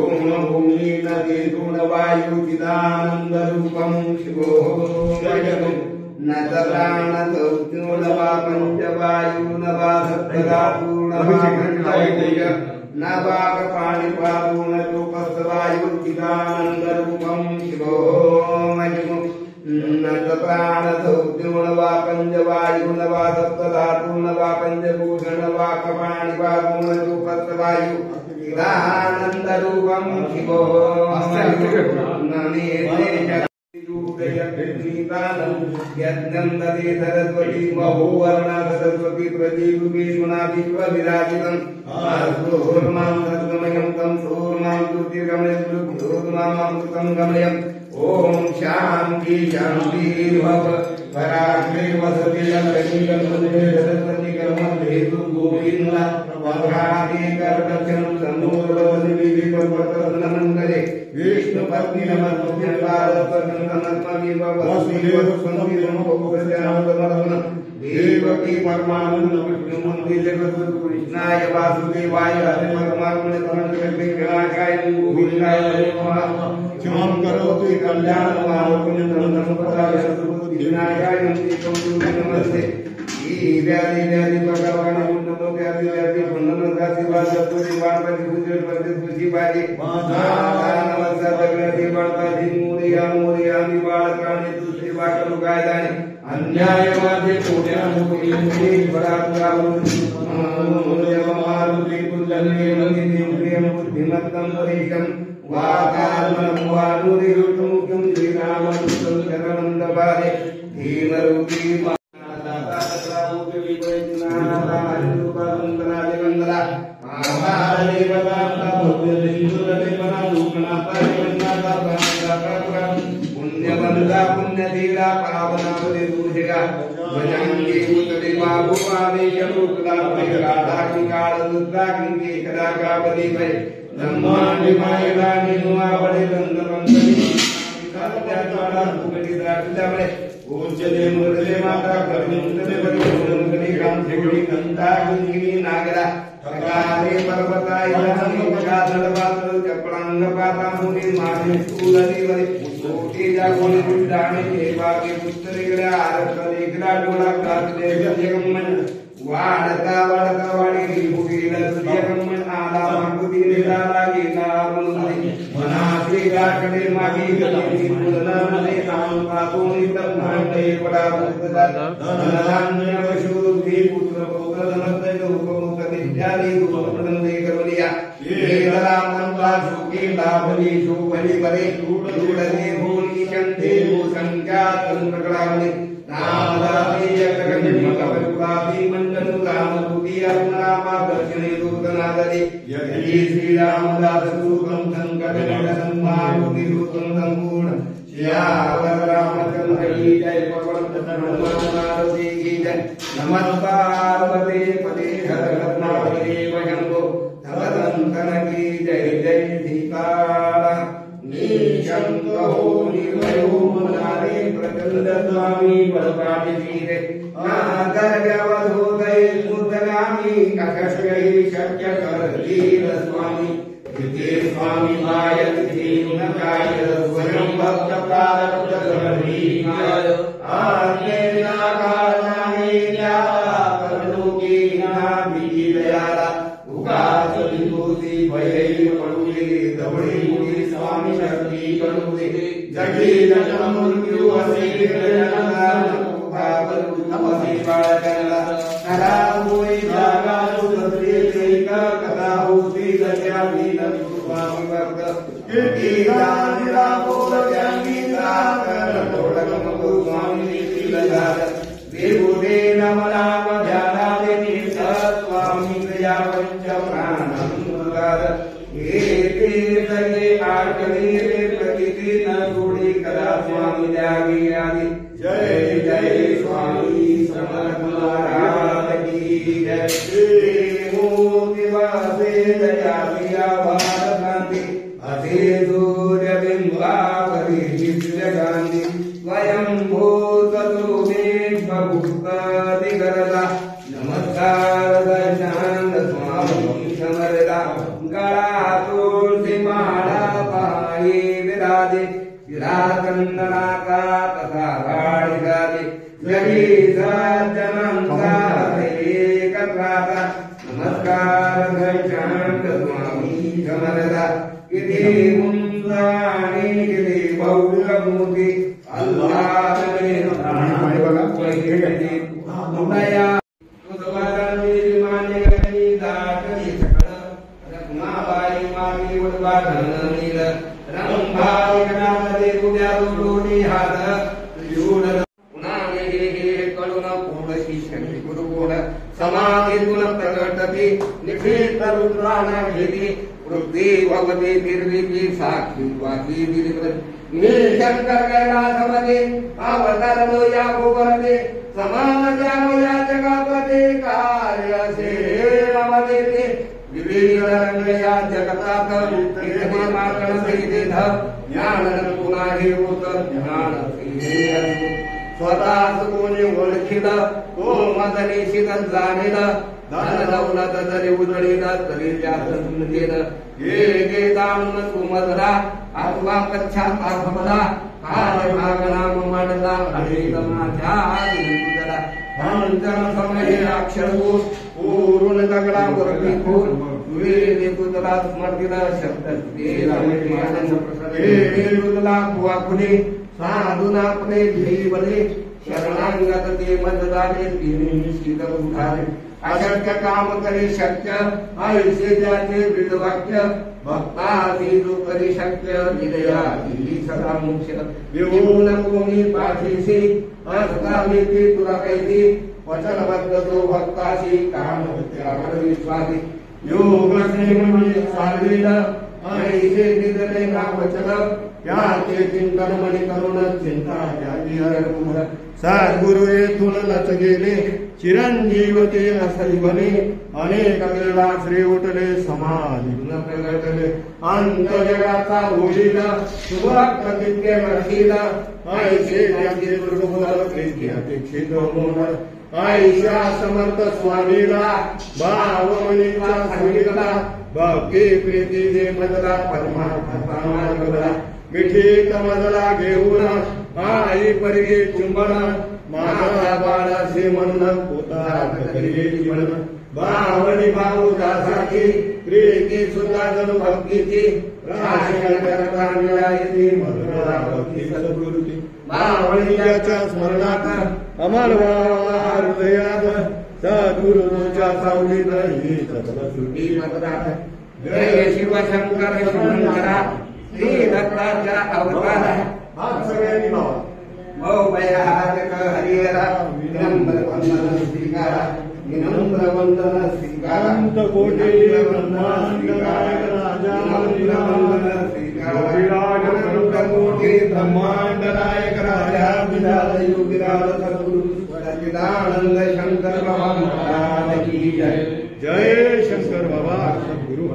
सोम भूमि नदी गुणवायु चिदानंद रूपम शिवो न तत्राण तौत्योनवा पंचवायु न वा सप्तधातु न वा पंचभूत न वा पाणिपादो न चोपस्तवायु चिदानंद रूपम शिवो न तत्राण तौत्यो न वा पंचवायु न वा सप्तधातु न वा पंचभूत न वा पाणिपादो न चोपस्तवायु चिदानंद रूपम शिवो यज्ञन्दते सरस्वती महोवर्णा सरस्वती प्रदीपे सुना विश्व विराजितं सूर्मां सद्गमयं तं सूर्मां ज्योतिर्गमयं ज्योतिर्मामृतं गमयं ओम शांति शांति भव पराग्रे वसति लक्ष्मी गणपति सरस्वती कर्म हेतु गोविंद वराहे करदक्षिणं सन्नोरवसि विविधपर्वत नमंगले विष्णु पत्नी नमस्ते भारतनत्मविव वसुदेव संविदं भोगस्यामतमरन देवकी परमानंद विष्णु मंदिर जगद्गुरु कृष्णाय वासुदेवाय हरे परमात्मने तमन्ते विनाशाय गोविंदाय नमः क्षमां करोतु कल्याण मानवपुण्य धर्मपदाय सद्गुरु विनाशाय नमस्ते व्याधि व्याधि भगवान उन्नतो व्याधि व्याधि बंधन राशि वासु दिवान पति गुजर पति खुशी बाजी नमस्कार जगन्नाथ बाळका मोरिया मोरिया निवाळ काणे दुसरी वाटू गायदाने अन्यायवादी कोट्या मुखी बरातुरा मोरिया मारुती कुलने मंदिरे प्रियम बुद्धिमत्तम परेशम वाकालम वानुरी रुतमुखम श्रीरामकृष्ण शरणंदपारे धीमरूपी पुण्यवंदा पुण्यधीरा पावनावधि दूषिका भजंगे उतरे बाबुवाने यमुक्ता राधा की काल दुर्गा की कदा कावली भय ब्रह्मांड मायला निनुआ बड़े गंधवंतनी सत्या द्वारा भूगति दाखिला पूज्यते मुरले माता कर्मुंतले बड़ी काम सेगड़ी गंधा गुंगिनी नागरा काले पर्वताय नमोगाधलवात्र चपलांग पाता मुनि माने सूरली वरे कोटी जागोने बुद्धाने देवा के पुत्र गला आरतले गला डोला कातले जगमन वाडता वाडता वाडी भूगीला जगमन आला मागुदी नेला गेला मुनी मनासी गाकडे मागी गली मुलनाने नाम पातोनी तन्नाते पडा बुद्धदा धनधान्य पशुरुद्धि पुत्र भोगधनते रूपमुख विद्याली रूपप्रदंदे करवलिया येला मंदा सुखी लाभली शोभली वरे दूडले भूनि चंते भूसंख्या तंत्रकलावने नामदाति यकगणि कवकुलाभि मंडल रामदूती अरुणामा दर्शने दूतनादरि यदि श्री रामदास दूतं संकटनिधनं मारुति दूतं संपूर्ण श्यावर रामचंद्र की जय पवन मारुति की जय नमस्कार वते पते हरनाथे वयंगो तवदंतन की जय जय सीतारा नीशं कहो निर्भयो मुरारे प्रचंड स्वामी बलपाटी धीरे नागर व्यवधोदय मुद्गामी ककशयै शक्य कर वीर स्वामी कृते स्वामी मायत दीनकाय स्वयं भक्त प्रारब्ध धर्मीकाय आज्ञे नाकानाहि करुणो की नाभि दयाला उकास विभूति भयै पडुले दवडी मुनि स्वामी शक्ति करुणे जगी जन्म मृत्यु असे जनाला बाबरू तपसी बाळकला करा होई जागा सुधरे जैका कथा होती लज्जा वीर स्वामी भक्त कीर्ती दानिरा बोल ज्ञानीता कर तोडकम स्वामी नीती लजार विभूते नमनाम ध्यानादे स्वामी दया पंच प्राणं मुरार हे तीर्थये आर्कने प्रकृति न जोड़ी करा स्वामी त्यागी आदि जय जय स्वामी समर्थ महाराज की जय श्री मूर्तिवासे दया दिया भारतांति अधे सूर्य बिंबावरी विश्व गांधी स्वयं भूततो में भूतति करता नमस्कार दर्शन स्वामी समरता गला तुलसी माला विराजे विराजंदनाका तथा वाणिगाजे जगी सज्जनंता एकत्राता नमस्कार दर्शन स्वामी समरदा इति मुंजानी इति भव्य मूर्ति अल्लाह ने आणि बघा मुंडया उद्वारांनी मान्य करणी दाटली सकळ रत्नाबाई मागी उद्वारणील रंभाई गणामध्ये उद्या रोडी हात जुड पुनाने हे कळून पूर्णशी शक्ती गुरुगुण समाधीतून प्रगटती निखिल रुद्राना घेती वृत्ती भगवती निर्विकी साक्षी वाची दिलीवर मी शंकर कैलासमध्ये अवतरलो या भुवने समान जानो या जगापते कार्य सेवामध्ये ते विविध रंग या जगतात इथे मातण सहित ज्ञान पुन्हा हे होत ज्ञान स्वतः कोणी ओळखीला तो मदनी शीतल जाणेला धन दौलत जरी उजळीला तरी जास्त केलं हे दान सुमधरा आत्मा कच्छात आत्मला काल भागनाम मांडला अनेक माझ्या तुझला पंचन समय अक्षरकोश पूर्ण दगडावर लिखून वेद तुझला स्मृतीला शब्द तुझला वाकुने साधून आपले ध्येयवले शरणांगत ते मंददारे तिने शीतल उठाले अशक्य काम करे शक्य ऐसे जाते विदवाक्य भक्ता जो करे शक्य विदया ही सदा मोक्ष विभून कोणी पाठीसी असकामी ते तुला कैसी वचनबद्ध तो भक्ताशी काम त्यावर विश्वासी योग श्रीमंत साधवील ऐसे निदले ना वचन त्याचे चिंतन मनी करुण चिंता त्याची हर सद्गुरु येथून नच गेले चिरंजीव ते असई बने अनेक वेळा श्री उठले समाधी प्रगटले अंत जगाचा होईल सुभक्त तितके वर्षीला ऐसे त्याचे दुर्बल प्रीती अपेक्षित होणार ऐशा समर्थ स्वामीला भावमनीचा सांगितला भक्ती प्रीती जे मदला परमात्मा मिठी कमजला घेऊन आई परगे चुंबन माझा बाळाचे म्हणून पोता करी म्हणून भावनी भाऊ दासाची प्रीती सुद्धा जणू भक्तीची राशंकरता मिळायची मधुरा भक्ती सद्गुरुची भावनीच्या स्मरणात अमर हृदयात सद्गुरूच्या सावलीत ही सतत सुटी मदरात जय शिवशंकर शंकरा श्री दत्ताच्या अवतार सगळ्यांनी हरिहरा विनम्र वंदन स्वीकारा विनम्र वंदन स्वीकारा कोटी ब्रह्मांड नायक राजा वंदन स्वीकारा कोटी ब्रह्मांड नायक राजा विराज योगिराज सद्गुरु सच्चिदानंद शंकर बाबा महाराज की जय जय शंकर बाबा सद्गुरु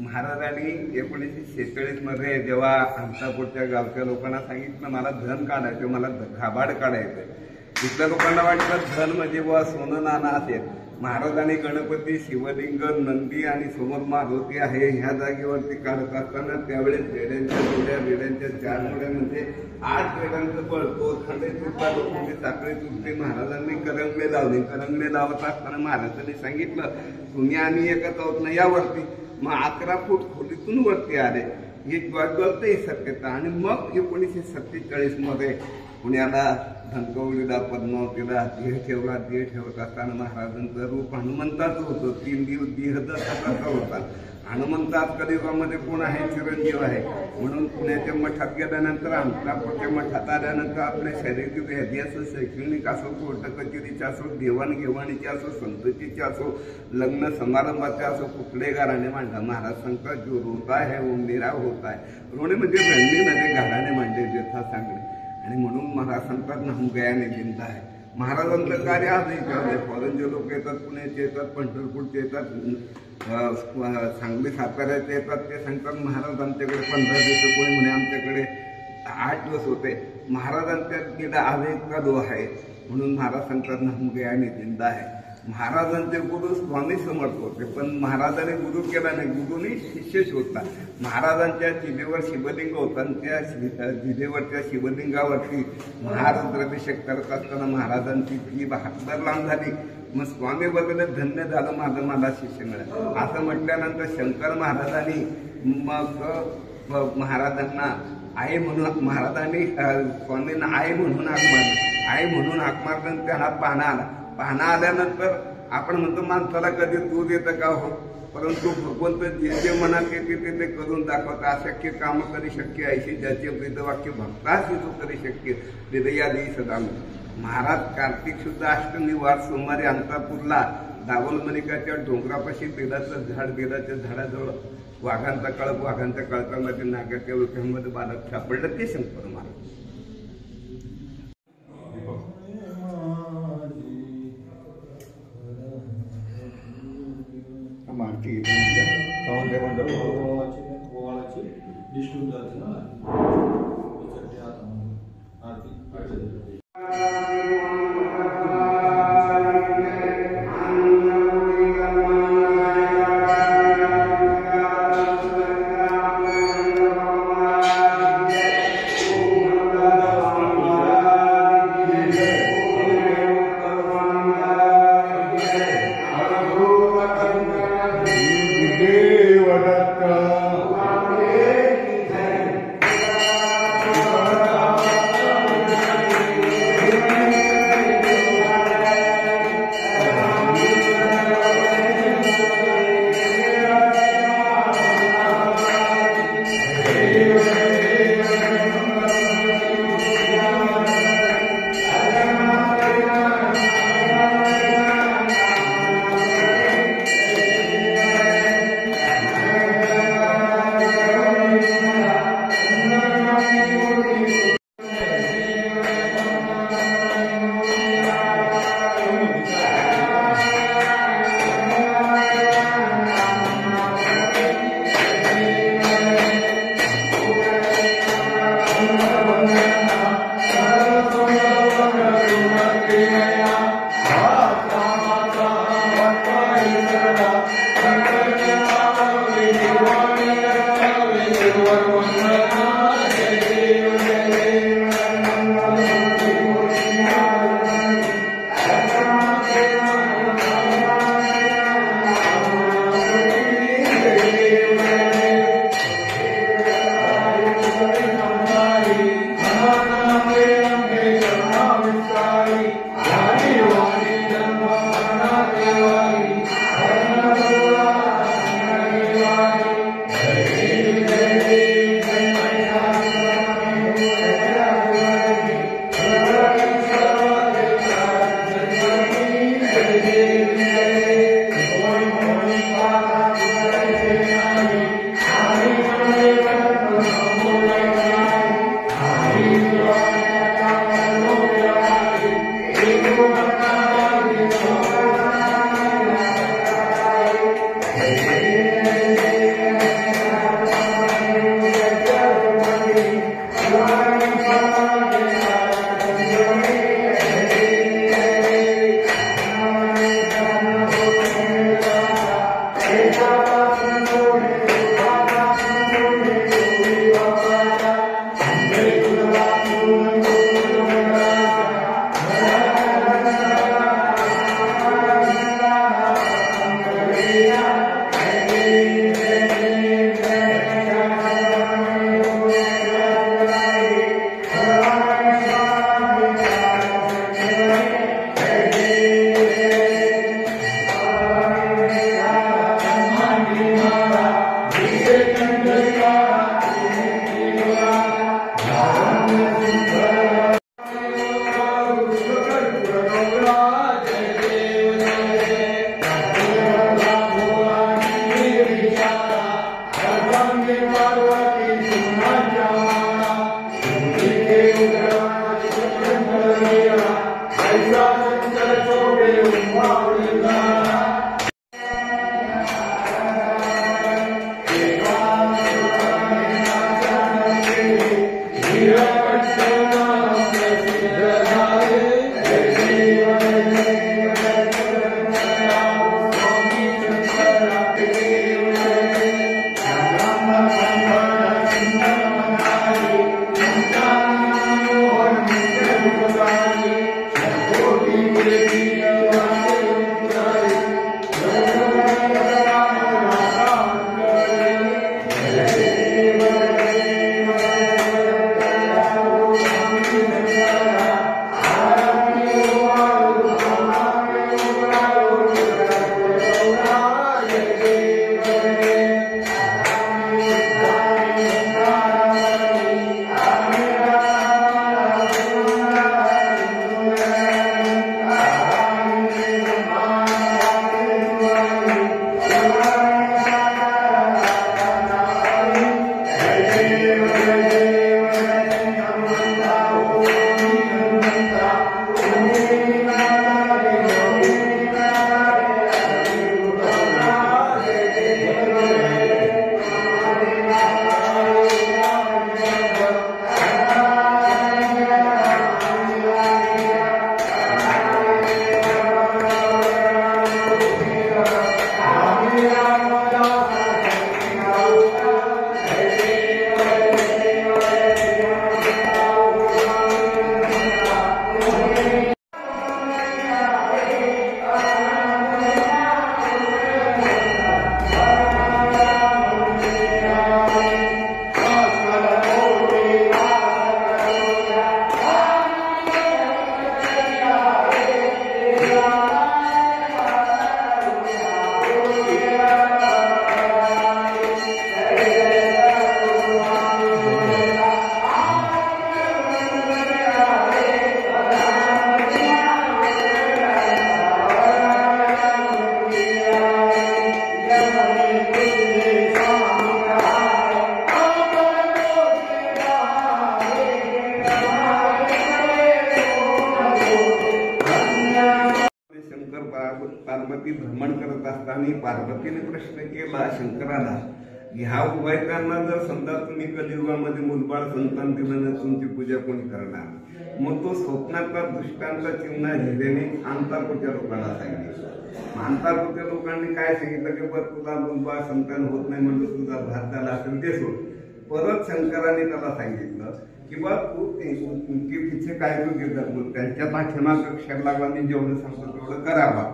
महाराजांनी 1946 मध्ये जेव्हा अंतापूरच्या गावच्या लोकांना सांगितलं मला धन काढायचं, मला घाबाड काढायचं, तिथल्या लोकांना वाटलं धन म्हणजे बुवा सोनं नाणं असेल, महाराजांनी गणपती, शिवलिंग, नंदी आणि समोर मारुती आहे ह्या जागेवरती काढत असताना त्यावेळेस रेड्यांच्या 4 जोड्या म्हणजे 8 रेड्यांचं बळतो, खंडे तुटला, लोखंडी साखळी तुटली. महाराजांनी करंगले लावले. करंगले लावत असताना महाराजांनी सांगितलं, तुम्ही आम्ही एकच आहोत ना यावरती. मग 11 फूट खोलीतून वरती आले. ही ज्वलते शक्यता. आणि मग 1947 मध्ये पुण्याला धनकवडीला पद्मावतीला देह ठेवला. देह ठेवत असताना महाराजांचं रूप हनुमंताचं होतं. 3 दिवस देह दत्ताचा होता. हनुमंतात कलियुगामध्ये कोण आहे? चिरंजीव आहे. म्हणून पुण्याच्या मठात गेल्यानंतर अंतरापूरच्या मठात आल्यानंतर आपल्या शारीरिक व्याधी असो, शैक्षणिक असो, कोर्ट कचेरीचे असो, देवाणघेवाणीचे असो, संततीचे असो, लग्न समारंभाचे असो, कुठले घराने मांडला. महाराज सांगतात जो रोता है वो मेरा होता है. रोणे म्हणजे रंगली नदी घराने मांडले व्यथा सांगणे. आणि म्हणून महाराज सांगतात ना हम गयाने जिंदा आहे. महाराजांचं कार्य आजही चालू आहे. फॉरेनचे लोक येतात, पुण्याचे येतात, पंढरपूरचे येतात, सांगली साताऱ्याचे येतात. ते सांगतात महाराज आमच्याकडे 15 दिवस, कोणी म्हणे आमच्याकडे 8 दिवस होते. महाराजांच्या गेला आज इतका दो आहे. म्हणून महाराज सांगतात ना हम गयाने जिंदा आहे. महाराजांचे गुरु स्वामी समर्थ होते, पण महाराजांनी गुरु केला नाही. गुरुनी शिष्यच होता. महाराजांच्या जिभेवर शिवलिंग होता आणि त्या जिभेवरच्या शिवलिंगावरती महाराज अभिषेक करत असताना महाराजांची जीभ हातभर लांब झाली. मग स्वामी बदल धन्य झालं माझं, मला शिष्य मिळालं असं म्हटल्यानंतर शंकर महाराजांनी मग महाराजांना आई म्हणून, महाराजांनी स्वामींना आई म्हणून हाक मारली. आई म्हणून हाक मारल्यानंतर त्यांना पाहणं आला. पाहणं आल्यानंतर आपण म्हणतो माणसाला कधी दूध येतं का हो, परंतु भगवंत जे जे मनात येते ते करून दाखवतं. अशक्य कामं कधी शक्य आहे, ज्याचे वेदवाक्य भक्ताच तो कधी शक्य हृदयादी सदा. महाराज कार्तिक शुद्ध अष्टमी वार सोमवारी अंतापूरला दावलमलिकाच्या डोंगरापाशी बेलाच्या झाडाजवळ वाघांचा कळप, वाघांच्या कळपामध्ये नागाच्या विख्यामध्ये बालक सापडलं. ते शंकर महाराज. पार्वती भ्रमण करत असताना पार्वतीने प्रश्न केला शंकराला, ह्या उभयतांना जर समजा तुम्ही कलियुगामध्ये मुलबाळ संतान दिलं नाही, तुमची पूजा कोणी करणार? मग तो स्वप्नातला दृष्टांचा चिन्ह हिरेने अंतापूरच्या लोकांना सांगितलं. अंतापूरच्या लोकांनी काय सांगितलं की बरं तुला मुलबाळ संतान होत नाही म्हणजे तुझा भात झाला असेल ते सोड. परत शंकराने त्याला सांगितलं की बा तू उनके पिछे काय तू घेतात, त्यांच्या पाठीमागं क्षर लागला, मी जेवढं सांगतो तेवढं करावा.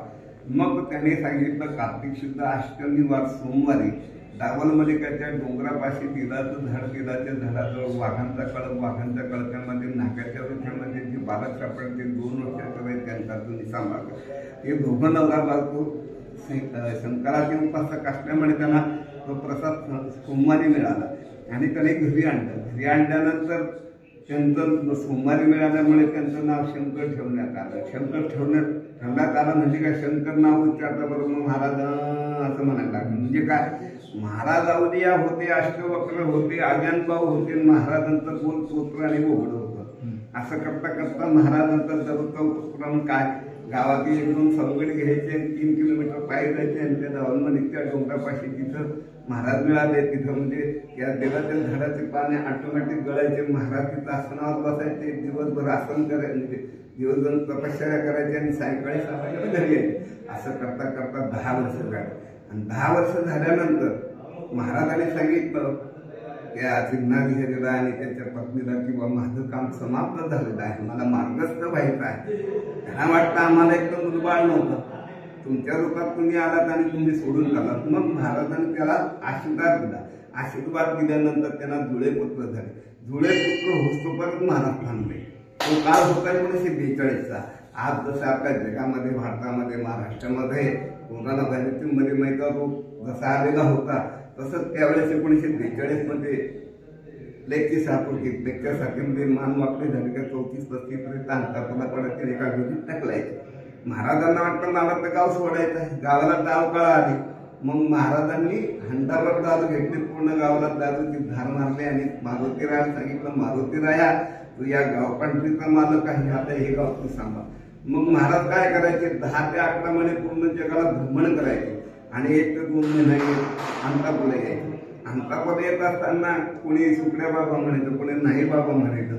मग त्याने सांगितलं कार्तिक शुद्ध अष्टमी वार सोमवारी दावल मलिकाच्या डोंगरापाशी तिलाचं झाड, तिलाच्या झाडाजवळ वाघांचा कळप, वाघांच्या कळप्यामध्ये नाकाच्या रुख्यामध्ये जी बालक सापडते 2 वर्षाचं वय त्यांचा तुम्ही सांभाळतो. ते दोघं नवरा बायको शंकराचे उपासक असल्यामुळे त्यांना तो प्रसाद सोमवारी मिळाला आणि त्याने घरी आणलं. घरी आणल्यानंतर त्यांचं सोमवारी मिळाल्यामुळे त्यांचं नाव शंकर ठेवण्यात आलं. शंकर ठेवण्यात आलं म्हणजे काय, शंकर नाव उच्चारता बरोबर महाराज असं म्हणायला लागलं. म्हणजे काय, महाराज अवलिया होते, अष्टवक्र होते, आज्ञानभाऊ होते, महाराजांचं बोल पोत्र आणि बोबडं होतं. असं करता करता महाराजांचा दौलत काय गावातील 1-2 सवगडी घ्यायचे, 3 किलोमीटर पायी जायचे आणि त्या दावलमणीच्या डोंगरापाशी तिथं महाराज मिळाले. तिथं म्हणजे या देवाच्या झाडाचे पाने ऑटोमॅटिक गळायचे. महाराज तिथं आसनावर बसायचे, दिवसभर आसन करायचे, म्हणजे दिवसभर तपश्चर्या करायचे आणि सायंकाळी 6 वाजता घरी यायचे. असं करता करता 10 वर्ष झाले. आणि 10 वर्ष झाल्यानंतर महाराजांनी सांगितलं त्या सिंहाधिकारीला आणि त्याच्या पत्नीला किंवा माझं काम समाप्त झालेलं आहे, मला मार्गस्थ व्हायचं आहे. त्यांना वाटतं आम्हाला एक तर मुलबाळ नव्हतं, तुमच्या रूपात तुम्ही आलात आणि तुम्ही सोडून गेलात. मग महाराजांनी त्याला आशीर्वाद दिला. आशीर्वाद दिल्यानंतर त्यांना जुळे पुत्र झाले. जुळे पुत्र होस्तोपर्यंत महाराज थांबले. तो काळ होता 1942चा. आज जसं आपल्या जगामध्ये, भारतामध्ये, महाराष्ट्रामध्ये कोरोना व्हायरसमध्ये मैदा रोग जसा आलेला होता, तसंच त्यावेळेस 1942 मध्ये लेखची सापूरकी मान वाकडी झाली का 34-35 पर्यंत अंतराला पडत एका गोष्टीत टाकलायचे. महाराजांना वाटतं मला तर गाव सोडायचं आहे. गावाला दाव काळ आली. मग महाराजांनी हंडावर दारू घेतली, पूर्ण गावाला दारूची धार मारली आणि मारुतीरायाला सांगितलं, मारुतीराया तू या गावपांढरीचा मालक आहे, आता हे गाव तू सांभाळ. मग महाराज काय करायचे, 10 ते 11 महिने पूर्ण जगाला भ्रमण करायचे आणि 1 ते 2 महिने अंतापुला यायचे. अंतापुला येत असताना कोणी सुकड्या बाबा म्हणायचं, कोणी नाही बाबा म्हणायचं.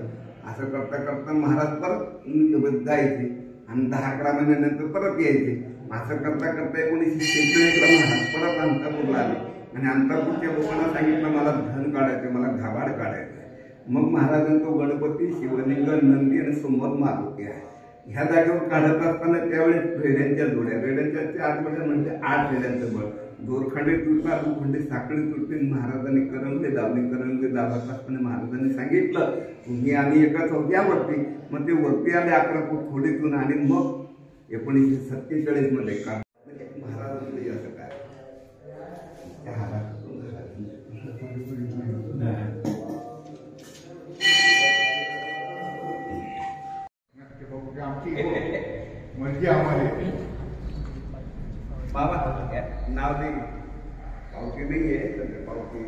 असं करता करता महाराज परत जायचे आणि 10-11 महिन्यानंतर परत यायचे. असं करता करता 1946ला महाराज परत अंतापूरला आले आणि अंतापूरच्या लोकांना सांगितलं मला धन काढायचे, मला घाबाड काढायचं. मग महाराजांचा गणपती, शिवलिंग, नंदी आणि समोर मारुती आहे. ह्या जागेवर काढत असताना त्यावेळेस रेड्यांच्या जोड्या, रेड्यांच्या आतमध्ये म्हणजे 8 रेड्यांचं बळ, दोरखंडी तुटला, दुखंडी साखळी तुटली. महाराजांनी करंगले दाबत असताना महाराजांनी सांगितलं तुम्ही आम्ही एका चौथ्यावरती. मग ते वरती आले 11 फूट खोलीतून आणि मग 1947 मध्ये का महाराजांनी असं काय म्हणजे आम्हाला बाबा नाव दे, पावती नाही आहे तर पावती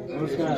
नमस्कार.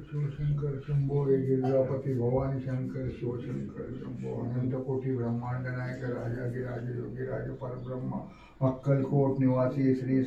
शिवशंकर शंभो गिरिजापती भवानी शंकर शिवशंकर शंभो अनंत कोटी ब्रह्मांड नायक राजाधिराज योगी राज परब्रह्म अक्कलकोट निवासी श्री